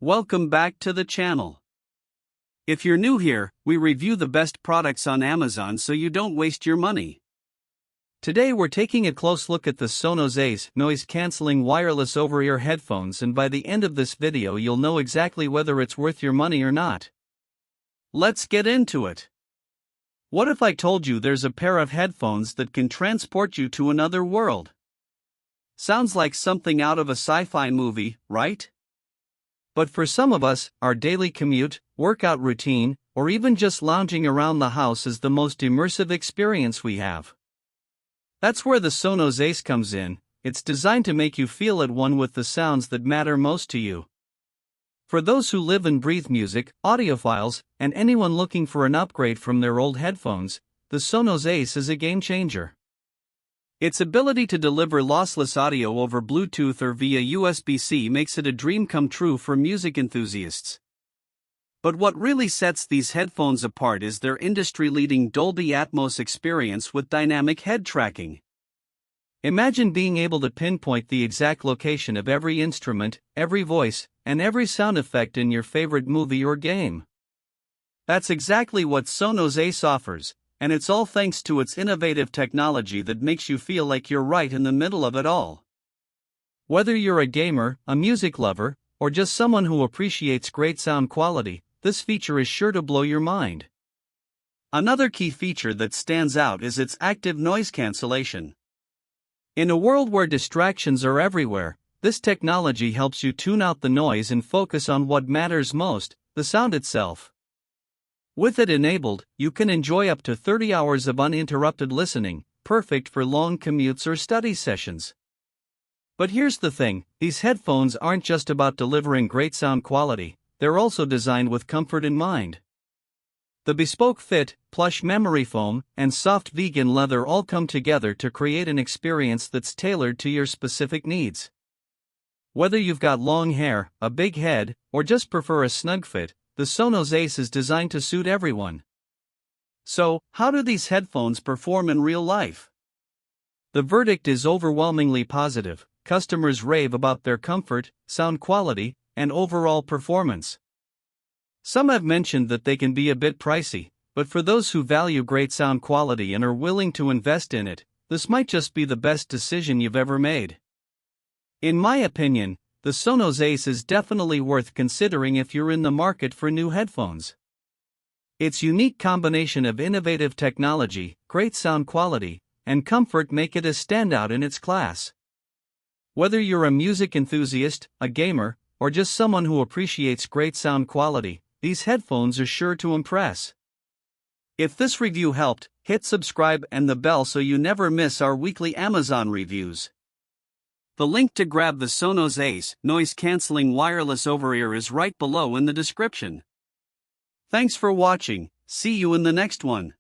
Welcome back to the channel. If you're new here, we review the best products on Amazon so you don't waste your money. Today we're taking a close look at the Sonos Ace noise-canceling wireless over-ear headphones, and by the end of this video you'll know exactly whether it's worth your money or not. Let's get into it. What if I told you there's a pair of headphones that can transport you to another world? Sounds like something out of a sci-fi movie, right? But for some of us, our daily commute, workout routine, or even just lounging around the house is the most immersive experience we have. That's where the Sonos Ace comes in. It's designed to make you feel at one with the sounds that matter most to you. For those who live and breathe music, audiophiles, and anyone looking for an upgrade from their old headphones, the Sonos Ace is a game changer. Its ability to deliver lossless audio over Bluetooth or via USB-C makes it a dream come true for music enthusiasts. But what really sets these headphones apart is their industry-leading Dolby Atmos experience with dynamic head tracking. Imagine being able to pinpoint the exact location of every instrument, every voice, and every sound effect in your favorite movie or game. That's exactly what Sonos Ace offers, and it's all thanks to its innovative technology that makes you feel like you're right in the middle of it all. Whether you're a gamer, a music lover, or just someone who appreciates great sound quality, this feature is sure to blow your mind. Another key feature that stands out is its active noise cancellation. In a world where distractions are everywhere, this technology helps you tune out the noise and focus on what matters most, the sound itself. With it enabled, you can enjoy up to 30 hours of uninterrupted listening, perfect for long commutes or study sessions. But here's the thing, these headphones aren't just about delivering great sound quality, they're also designed with comfort in mind. The bespoke fit, plush memory foam, and soft vegan leather all come together to create an experience that's tailored to your specific needs. Whether you've got long hair, a big head, or just prefer a snug fit, the Sonos Ace is designed to suit everyone. So, how do these headphones perform in real life? The verdict is overwhelmingly positive. Customers rave about their comfort, sound quality, and overall performance. Some have mentioned that they can be a bit pricey, but for those who value great sound quality and are willing to invest in it, this might just be the best decision you've ever made. In my opinion, the Sonos Ace is definitely worth considering if you're in the market for new headphones. Its unique combination of innovative technology, great sound quality, and comfort make it a standout in its class. Whether you're a music enthusiast, a gamer, or just someone who appreciates great sound quality, these headphones are sure to impress. If this review helped, hit subscribe and the bell so you never miss our weekly Amazon reviews. The link to grab the Sonos Ace noise-canceling wireless over-ear is right below in the description. Thanks for watching, see you in the next one.